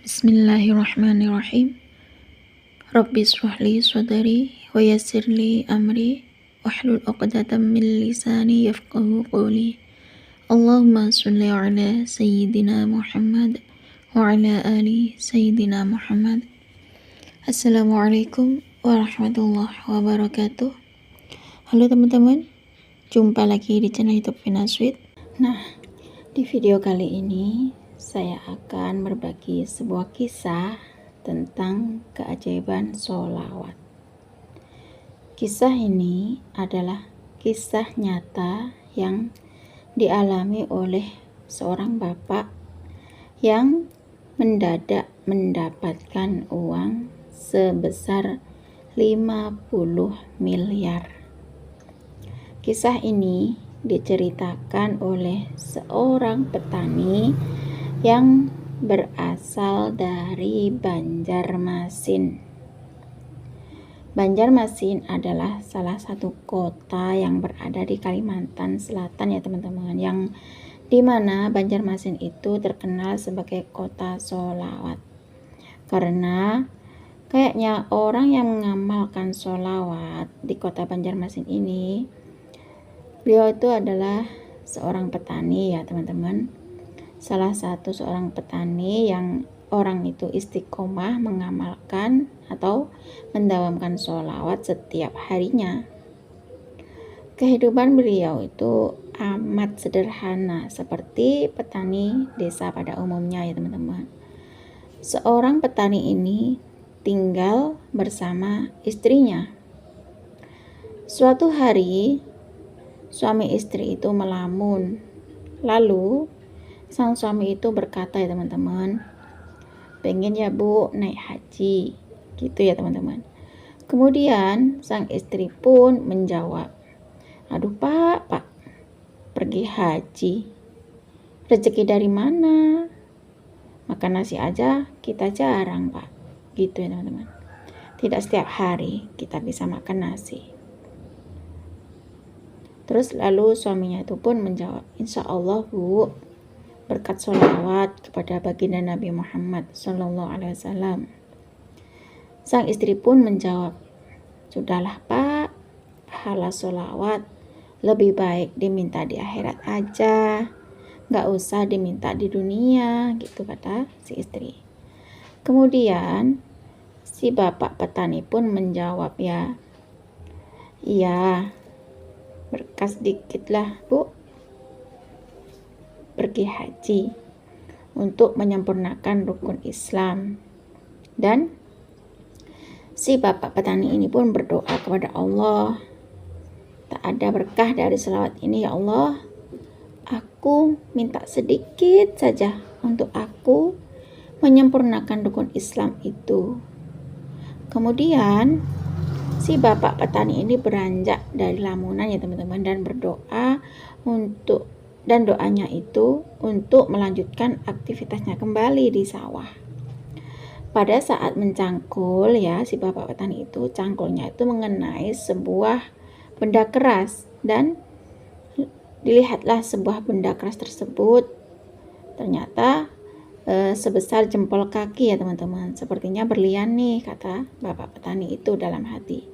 Bismillahirrahmanirrahim. Rabbi shrah li sadri wa yassir li amri wahlul 'uqdatam min lisani yafqahu qawli. Allahumma shalli ala sayyidina Muhammad wa ala ali sayyidina Muhammad. Assalamualaikum warahmatullahi wabarakatuh. Halo teman-teman, jumpa lagi di channel YouTube Finasweet. Nah, di video kali ini saya akan berbagi sebuah kisah tentang keajaiban sholawat. Kisah ini adalah kisah nyata yang dialami oleh seorang bapak yang mendadak mendapatkan uang sebesar 50 miliar. Kisah ini diceritakan oleh seorang petani yang berasal dari Banjarmasin. Banjarmasin adalah salah satu kota yang berada di Kalimantan Selatan ya teman-teman, yang dimana Banjarmasin itu terkenal sebagai kota sholawat. Karena kayaknya orang yang mengamalkan sholawat di kota Banjarmasin ini, beliau itu adalah seorang petani ya teman-teman. Salah satu seorang petani yang orang itu istiqomah mengamalkan atau mendawamkan sholawat setiap harinya. Kehidupan beliau itu amat sederhana seperti petani desa pada umumnya ya teman-teman. Seorang petani ini tinggal bersama istrinya. Suatu hari suami istri itu melamun. Lalu sang suami itu berkata ya teman-teman, pengen ya bu naik haji, gitu ya teman-teman. Kemudian sang istri pun menjawab, aduh pak, pergi haji, rezeki dari mana? Makan nasi aja kita jarang pak, gitu ya teman-teman. Tidak setiap hari kita bisa makan nasi. Terus lalu suaminya itu pun menjawab, insya Allah bu, berkat sholawat kepada baginda Nabi Muhammad SAW. Sang istri pun menjawab, sudahlah pak, pahala sholawat lebih baik diminta di akhirat aja, gak usah diminta di dunia, gitu kata si istri. Kemudian si bapak petani pun menjawab, ya iya, berkas dikit lah bu, pergi haji untuk menyempurnakan rukun Islam. Dan si bapak petani ini pun berdoa kepada Allah, tak ada berkah dari selawat ini ya Allah, aku minta sedikit saja untuk aku menyempurnakan rukun Islam itu. Kemudian si bapak petani ini beranjak dari lamunan ya teman-teman, dan berdoa dan doanya itu untuk melanjutkan aktivitasnya kembali di sawah. Pada saat mencangkul ya, si bapak petani itu cangkulnya itu mengenai sebuah benda keras, dan dilihatlah sebuah benda keras tersebut ternyata sebesar jempol kaki ya teman-teman. Sepertinya berlian nih, kata bapak petani itu dalam hati.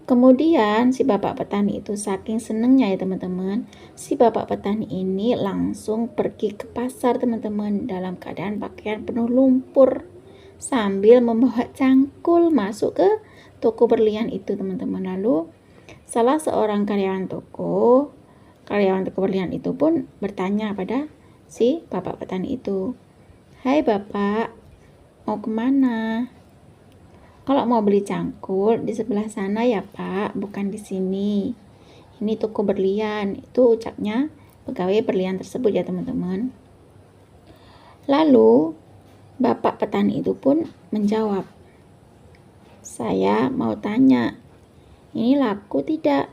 Kemudian si bapak petani itu saking senengnya ya teman-teman, si bapak petani ini langsung pergi ke pasar teman-teman dalam keadaan pakaian penuh lumpur sambil membawa cangkul masuk ke toko berlian itu teman-teman. Lalu salah seorang karyawan toko berlian itu pun bertanya pada si bapak petani itu, hai bapak, mau kemana? Kalau mau beli cangkul di sebelah sana ya pak, bukan di sini. Ini toko berlian, itu ucapnya pegawai berlian tersebut ya teman-teman. Lalu bapak petani itu pun menjawab, saya mau tanya, ini laku tidak?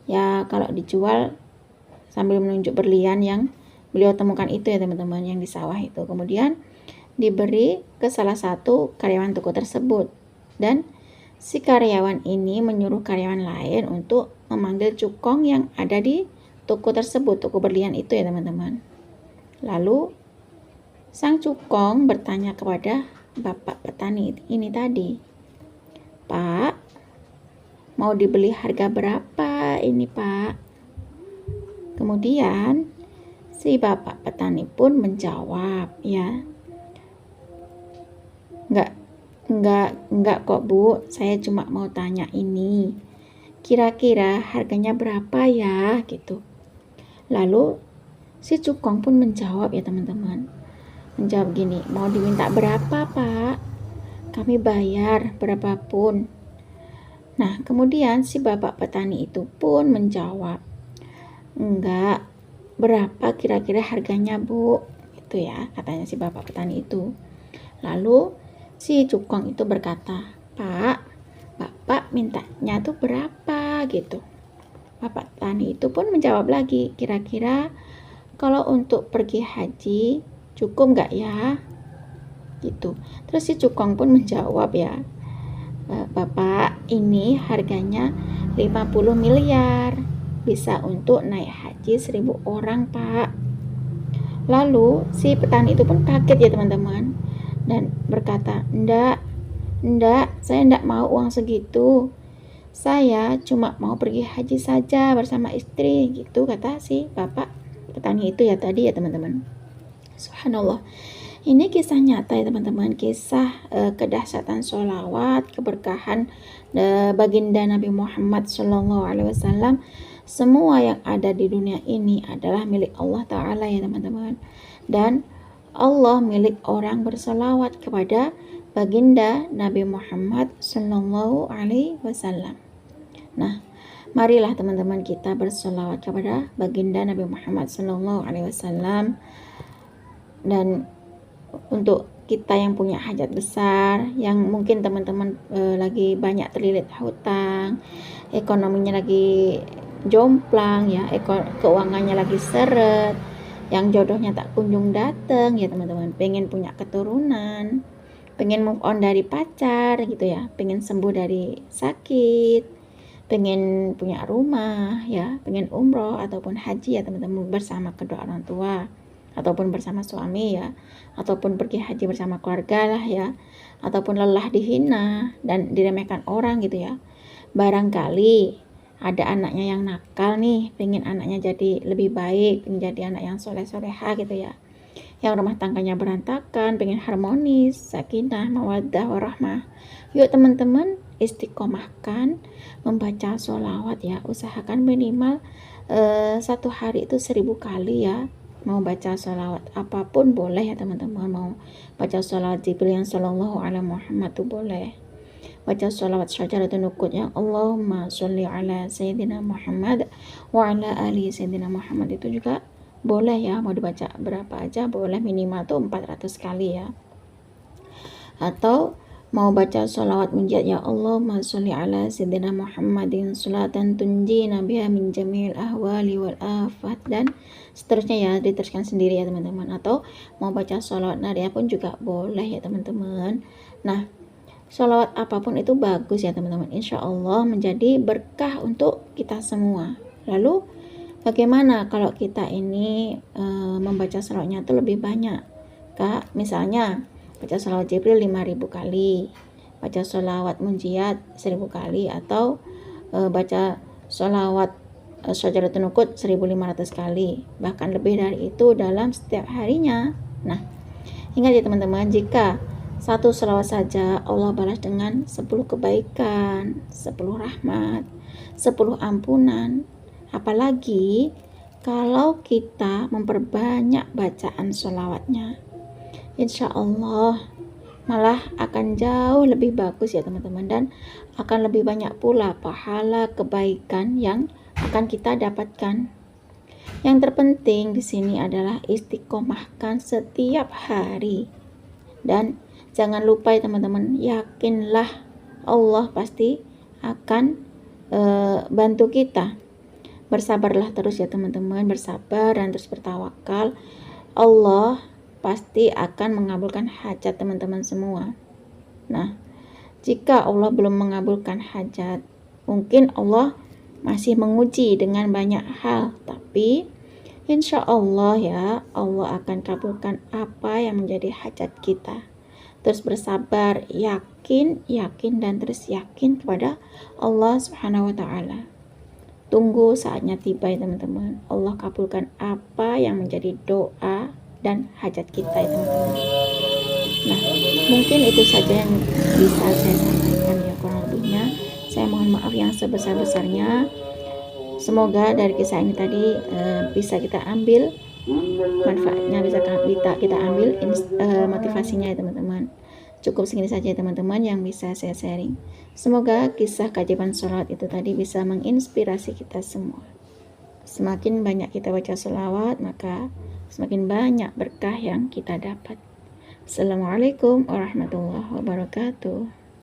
Ya kalau dijual, sambil menunjuk berlian yang beliau temukan itu ya teman-teman, yang di sawah itu. Kemudian diberi ke salah satu karyawan toko tersebut, dan si karyawan ini menyuruh karyawan lain untuk memanggil cukong yang ada di toko tersebut, toko berlian itu ya teman-teman. Lalu Sang cukong bertanya kepada bapak petani ini tadi, "Pak, mau dibeli harga berapa ini, Pak?" Kemudian si bapak petani pun menjawab, ya, enggak kok Bu, saya cuma mau tanya ini, kira-kira harganya berapa ya, gitu. Lalu si cukong pun menjawab, ya teman-teman, menjawab gini, "Mau diminta berapa, Pak? Kami bayar berapapun." Nah, kemudian si bapak petani itu pun menjawab, "Enggak, berapa kira-kira harganya, Bu?" Gitu ya, katanya si bapak petani itu. Lalu si cukong itu berkata, "Pak, Bapak mintanya tuh berapa?" gitu. Bapak petani itu pun menjawab lagi, "Kira-kira kalau untuk pergi haji cukup nggak ya?" Gitu. Terus si cukong pun menjawab, ya, "Bapak, ini harganya 50 miliar. Bisa untuk naik haji 1000 orang, Pak." Lalu si petani itu pun kaget, ya teman-teman, dan berkata, enggak, saya enggak mau uang segitu. Saya cuma mau pergi haji saja bersama istri," gitu kata si bapak petani itu ya tadi, ya teman-teman. Subhanallah. Ini kisah nyata, ya teman-teman, kisah kedahsyatan sholawat, keberkahan baginda Nabi Muhammad SAW. Semua yang ada di dunia ini adalah milik Allah Ta'ala, ya teman-teman. Dan Allah milik orang bersolawat kepada baginda Nabi Muhammad SAW. Nah, marilah teman-teman kita bersolawat kepada baginda Nabi Muhammad SAW. Dan untuk kita yang punya hajat besar, yang mungkin teman-teman lagi banyak terlilit hutang, ekonominya lagi jomplang, ya, keuangannya lagi seret, yang jodohnya tak kunjung datang, ya teman-teman, pengen punya keturunan, pengen move on dari pacar gitu ya, pengen sembuh dari sakit, pengen punya rumah, ya, pengen umroh ataupun haji, ya teman-teman, bersama kedua orang tua ataupun bersama suami, ya, ataupun pergi haji bersama keluarga lah, ya, ataupun lelah dihina dan diremehkan orang gitu ya. Barangkali ada anaknya yang nakal nih, pengen anaknya jadi lebih baik, pengen jadi anak yang soleh-soleha gitu ya, yang rumah tangganya berantakan, pengen harmonis, sakinah, mawaddah, warahmah. Yuk teman-teman, istiqomahkan membaca sholawat, ya. Usahakan minimal satu hari itu 1000 kali, ya. Mau baca sholawat apapun boleh, ya teman-teman. Mau baca sholawat Jibril yang sallallahu alaihi Muhammad tuh boleh. Baca sholawat syajaratul nukut yang Allahumma sholli ala Sayyidina Muhammad wa ala ali Sayyidina Muhammad itu juga boleh, ya. Mau dibaca berapa aja boleh, minimal tuh 400 kali, ya. Atau mau baca sholawat munjiat ya Allahumma sholli ala Sayyidina Muhammadin sholatan tunjina biha min jamil ahwali wal afat, dan seterusnya, ya, diteruskan sendiri, ya teman-teman. Atau mau baca sholawat naria pun juga boleh, ya teman-teman. Nah, sholawat apapun itu bagus, ya teman-teman, insya Allah menjadi berkah untuk kita semua. Lalu bagaimana kalau kita ini membaca sholawatnya itu lebih banyak, Kak? Misalnya baca sholawat Jibril 5000 kali, baca sholawat munjiat 1000 kali, atau baca sholawat syajaratul nukut 1500 kali, bahkan lebih dari itu dalam setiap harinya. Nah, ingat, ya teman-teman, jika satu sholawat saja Allah balas dengan 10 kebaikan, 10 rahmat, 10 ampunan. Apalagi kalau kita memperbanyak bacaan sholawatnya, insya Allah malah akan jauh lebih bagus, ya teman-teman, dan akan lebih banyak pula pahala kebaikan yang akan kita dapatkan. Yang terpenting di sini adalah istiqomahkan setiap hari, dan jangan lupa, ya teman-teman, yakinlah Allah pasti akan bantu kita. Bersabarlah terus, ya teman-teman, bersabar dan terus bertawakal. Allah pasti akan mengabulkan hajat teman-teman semua. Nah, jika Allah belum mengabulkan hajat, mungkin Allah masih menguji dengan banyak hal, tapi Insya Allah ya, Allah akan kabulkan apa yang menjadi hajat kita. Terus bersabar, yakin, dan terus yakin kepada Allah Subhanahu wa Ta'ala. Tunggu saatnya tiba ya teman-teman. Allah kabulkan apa yang menjadi doa dan hajat kita ya teman-teman. Nah, mungkin itu saja yang bisa saya sampaikan ya, kurang lebihnya. Saya mohon maaf yang sebesar-besarnya. Semoga dari kisah ini tadi bisa kita ambil manfaatnya, bisa kita ambil motivasinya ya teman-teman. Cukup segini saja ya teman-teman yang bisa saya sharing. Semoga kisah keajaiban sholat itu tadi bisa menginspirasi kita semua. Semakin banyak kita baca sholawat, maka semakin banyak berkah yang kita dapat. Assalamualaikum warahmatullahi wabarakatuh.